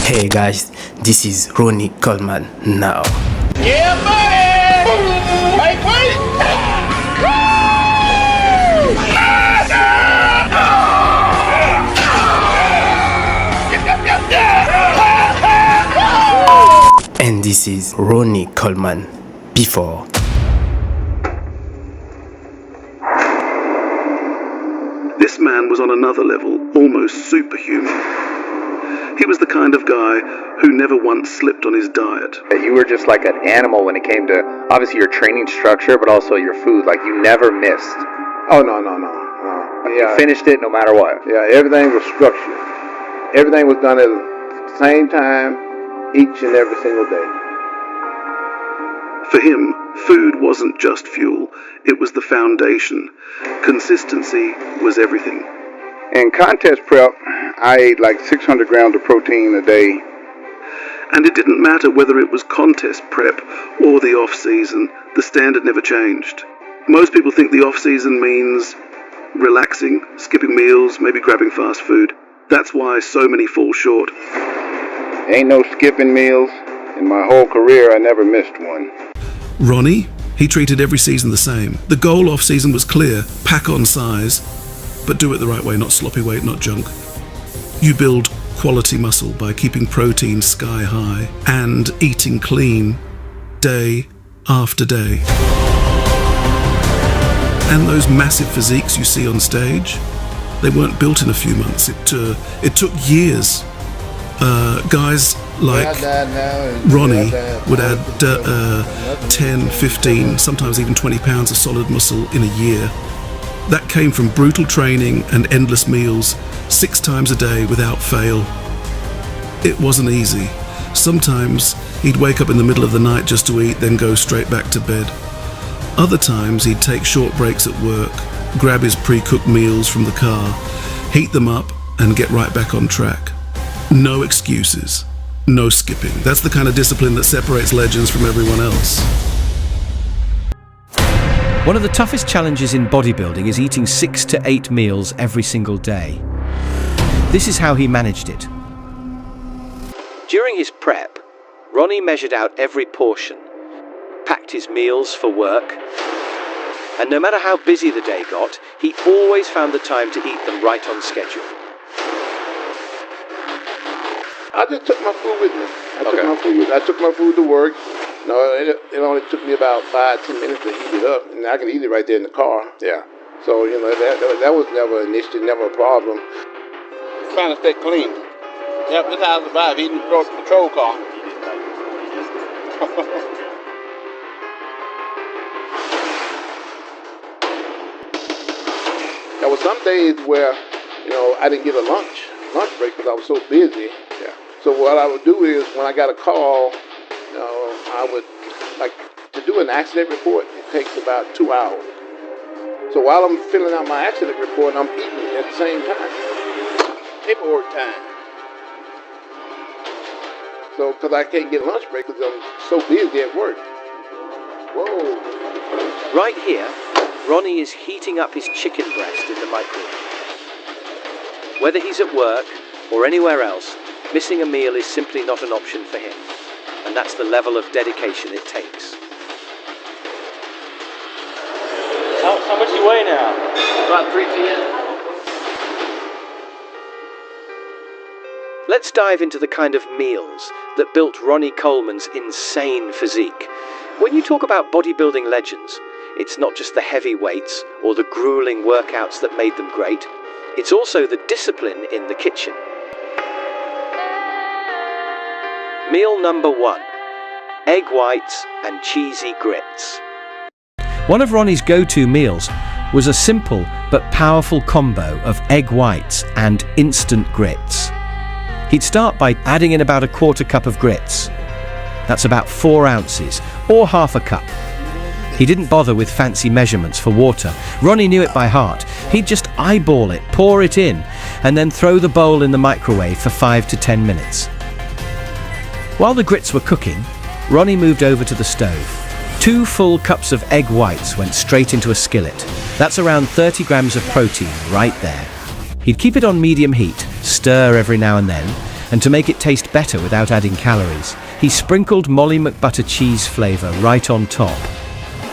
Hey guys, this is Ronnie Coleman now. Yeah, buddy! Make way! And this is Ronnie Coleman before. This man was on another level, almost superhuman. He was the kind of guy who never once slipped on his diet. You were just like an animal when it came to, obviously, your training structure, but also your food. Like, you never missed. Oh, no. You finished it no matter what. Yeah, everything was structured. Everything was done at the same time, each and every single day. For him, food wasn't just fuel, it was the foundation. Consistency was everything. In contest prep, I ate like 600 grams of protein a day. And it didn't matter whether it was contest prep or the off-season, the standard never changed. Most people think the off-season means relaxing, skipping meals, maybe grabbing fast food. That's why so many fall short. Ain't no skipping meals. In my whole career, I never missed one. Ronnie, he treated every season the same. The goal off-season was clear: pack on size, but do it the right way, not sloppy weight, not junk. You build quality muscle by keeping protein sky high and eating clean day after day. And those massive physiques you see on stage, they weren't built in a few months. It took years. Guys like Ronnie would add 10, 15, sometimes even 20 pounds of solid muscle in a year. That came from brutal training and endless meals, 6 times a day without fail. It wasn't easy. Sometimes he'd wake up in the middle of the night just to eat, then go straight back to bed. Other times he'd take short breaks at work, grab his pre-cooked meals from the car, heat them up, and get right back on track. No excuses, no skipping. That's the kind of discipline that separates legends from everyone else. One of the toughest challenges in bodybuilding is eating 6 to 8 meals every single day. This is how he managed it. During his prep, Ronnie measured out every portion, packed his meals for work, and no matter how busy the day got, he always found the time to eat them right on schedule. I just took my food with me. I took my food to work. No, it only took me about 5-10 minutes to heat it up, and I can eat it right there in the car. Yeah. So, that was never an issue, never a problem. Trying to stay clean. Yep, that's how I survive, eating the patrol car. There were some days where, I didn't get a lunch break because I was so busy. Yeah. So what I would do is, when I got a call, I would, to do an accident report, it takes about 2 hours. So while I'm filling out my accident report, I'm eating at the same time. Paperwork time. So, because I can't get lunch break because I'm so busy at work. Whoa. Right here, Ronnie is heating up his chicken breast in the microwave. Whether he's at work or anywhere else, missing a meal is simply not an option for him. And that's the level of dedication it takes. How much do you weigh now? About 310. Let's dive into the kind of meals that built Ronnie Coleman's insane physique. When you talk about bodybuilding legends, it's not just the heavy weights or the grueling workouts that made them great. It's also the discipline in the kitchen. Meal number 1, egg whites and cheesy grits. One of Ronnie's go-to meals was a simple but powerful combo of egg whites and instant grits. He'd start by adding in about 1/4 cup of grits. That's about 4 ounces, or half a cup. He didn't bother with fancy measurements for water. Ronnie knew it by heart. He'd just eyeball it, pour it in, and then throw the bowl in the microwave for 5 to 10 minutes. While the grits were cooking, Ronnie moved over to the stove. 2 full cups of egg whites went straight into a skillet. That's around 30 grams of protein right there. He'd keep it on medium heat, stir every now and then And to make it taste better without adding calories, he sprinkled Molly McButter cheese flavour right on top.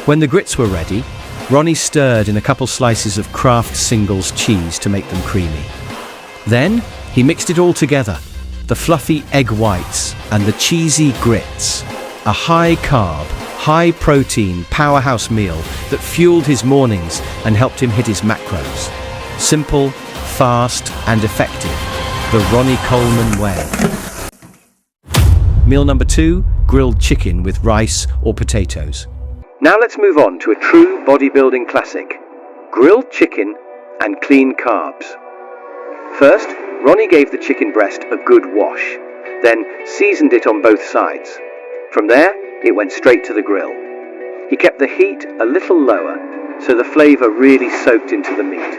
When the grits were ready, Ronnie stirred in a couple slices of Kraft Singles cheese to make them creamy. Then he mixed it all together, the fluffy egg whites and the cheesy grits, a high-carb, high-protein powerhouse meal that fueled his mornings and helped him hit his macros. Simple, fast and effective. The Ronnie Coleman way. Meal number 2, grilled chicken with rice or potatoes. Now let's move on to a true bodybuilding classic, grilled chicken and clean carbs. First, Ronnie gave the chicken breast a good wash, then seasoned it on both sides. From there, it went straight to the grill. He kept the heat a little lower, so the flavour really soaked into the meat.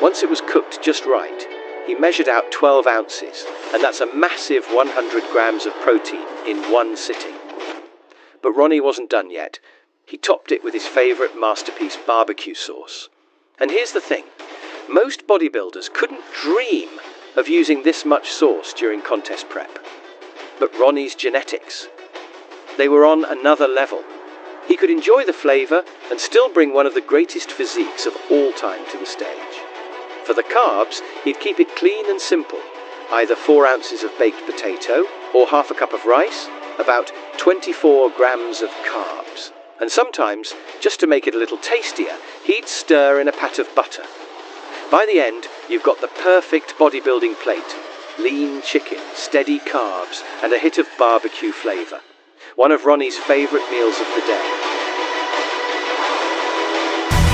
Once it was cooked just right, he measured out 12 ounces, and that's a massive 100 grams of protein in one sitting. But Ronnie wasn't done yet. He topped it with his favourite masterpiece barbecue sauce. And here's the thing, most bodybuilders couldn't dream of using this much sauce during contest prep. But Ronnie's genetics, they were on another level. He could enjoy the flavour and still bring one of the greatest physiques of all time to the stage. For the carbs, he'd keep it clean and simple, either 4 ounces of baked potato or half a cup of rice, about 24 grams of carbs. And sometimes, just to make it a little tastier, he'd stir in a pat of butter. By the end, you've got the perfect bodybuilding plate. Lean chicken, steady carbs, and a hit of barbecue flavour. One of Ronnie's favourite meals of the day.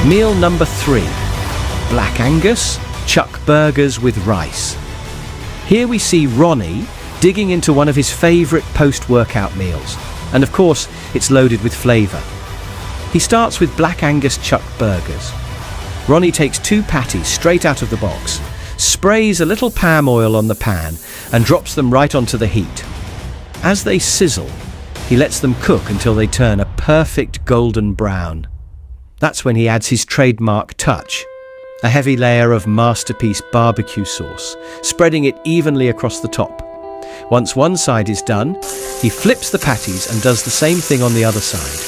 Meal number 3. Black Angus, chuck burgers with rice. Here we see Ronnie digging into one of his favourite post-workout meals. And of course, it's loaded with flavour. He starts with Black Angus chuck burgers. Ronnie takes 2 patties straight out of the box, sprays a little palm oil on the pan and drops them right onto the heat. As they sizzle, he lets them cook until they turn a perfect golden brown. That's when he adds his trademark touch, a heavy layer of masterpiece barbecue sauce, spreading it evenly across the top. Once one side is done, he flips the patties and does the same thing on the other side.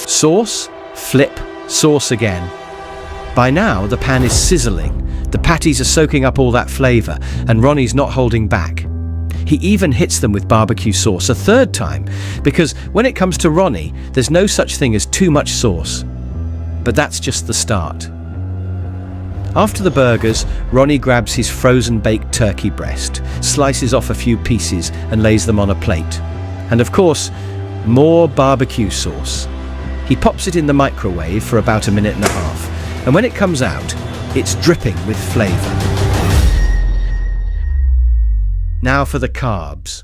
Sauce, flip, sauce again. By now, the pan is sizzling, the patties are soaking up all that flavour, and Ronnie's not holding back. He even hits them with barbecue sauce a third time, because when it comes to Ronnie, there's no such thing as too much sauce. But that's just the start. After the burgers, Ronnie grabs his frozen baked turkey breast, slices off a few pieces and lays them on a plate. And of course, more barbecue sauce. He pops it in the microwave for about 1.5 minutes, and when it comes out, it's dripping with flavour. Now for the carbs.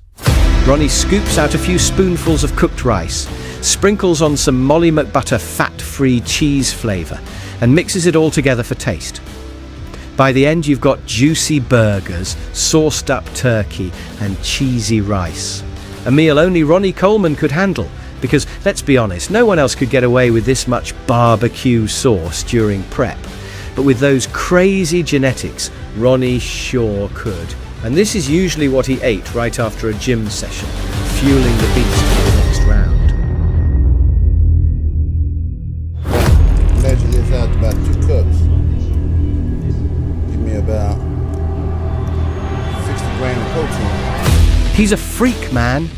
Ronnie scoops out a few spoonfuls of cooked rice, sprinkles on some Molly McButter fat-free cheese flavour, and mixes it all together for taste. By the end, you've got juicy burgers, sauced-up turkey, and cheesy rice. A meal only Ronnie Coleman could handle, because, let's be honest, no one else could get away with this much barbecue sauce during prep. But with those crazy genetics, Ronnie sure could. And this is usually what he ate right after a gym session, fueling the beast for the next round. Measure this out to about 2 cups. Give me about 60 grams of protein. He's a freak, man.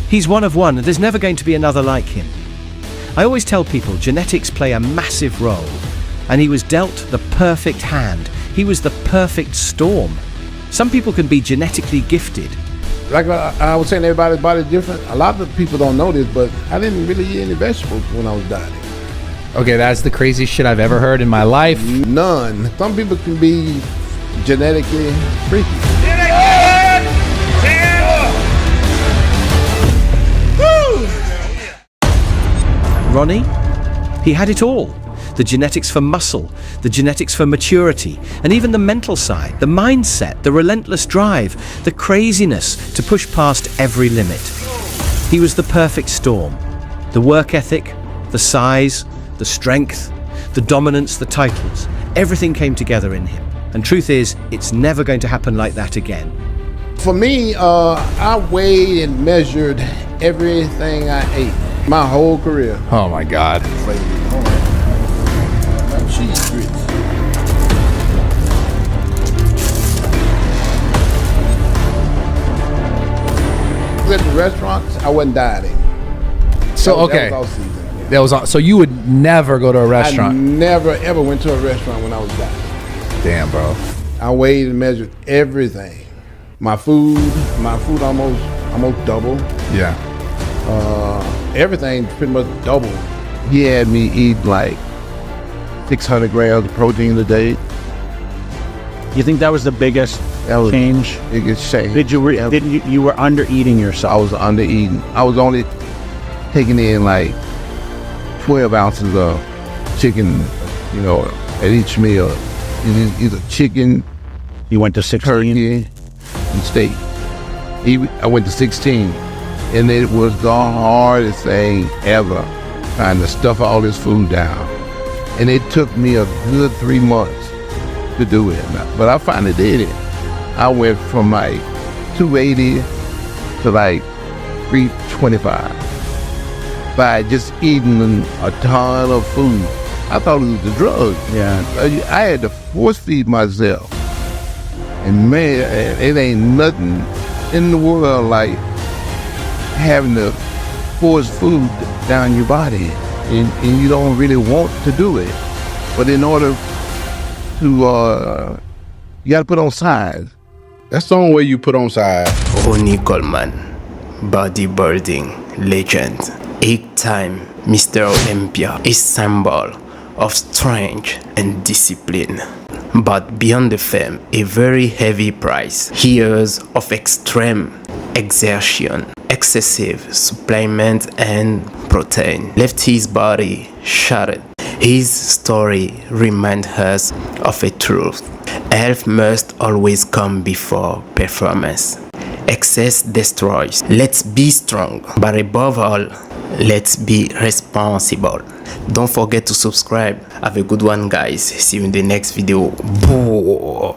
He's one of one, and there's never going to be another like him. I always tell people genetics play a massive role, and he was dealt the perfect hand. He was the perfect storm. Some people can be genetically gifted. Like I was saying, everybody's body's different. A lot of people don't know this, but I didn't really eat any vegetables when I was dieting. Okay, that's the craziest shit I've ever heard in my life. None. Some people can be genetically freaky. Ronnie, he had it all. The genetics for muscle, the genetics for maturity, and even the mental side, the mindset, the relentless drive, the craziness to push past every limit. He was the perfect storm. The work ethic, the size, the strength, the dominance, the titles, everything came together in him. And truth is, it's never going to happen like that again. For me, I weighed and measured everything I ate my whole career. Oh my God. Cheese grits. At the restaurants, I wasn't dieting. So That was all season. Yeah. That was so you would never go to a restaurant. I never ever went to a restaurant when I was dieting. Damn, bro. I weighed and measured everything. My food almost doubled. Yeah. Everything pretty much doubled. He had me eat like 600 grams of protein a day. You think that was the biggest change? Biggest change. You were under eating yourself? I was under eating. I was only taking in like 12 ounces of chicken, you know, at each meal. Either chicken, you went to 16? Turkey, and steak. I went to 16, and it was the hardest thing ever, trying to stuff all this food down. And it took me a good 3 months to do it, but I finally did it. I went from like 280 to like 325 by just eating a ton of food. I thought it was a drug. Yeah. I had to force feed myself. And man, it ain't nothing in the world like having to force food down your body. And you don't really want to do it. But in order to, you gotta put on size. That's the only way you put on size. Ronnie Coleman, bodybuilding legend, 8-time Mr. Olympia, a symbol of strength and discipline. But beyond the fame, a very heavy price. Years of extreme exertion, excessive supplement and protein left his body shattered. His story reminds us of a truth. Health must always come before performance. Excess destroys. Let's be strong, but above all, let's be responsible. Don't forget to subscribe. Have a good one, guys. See you in the next video. Boo.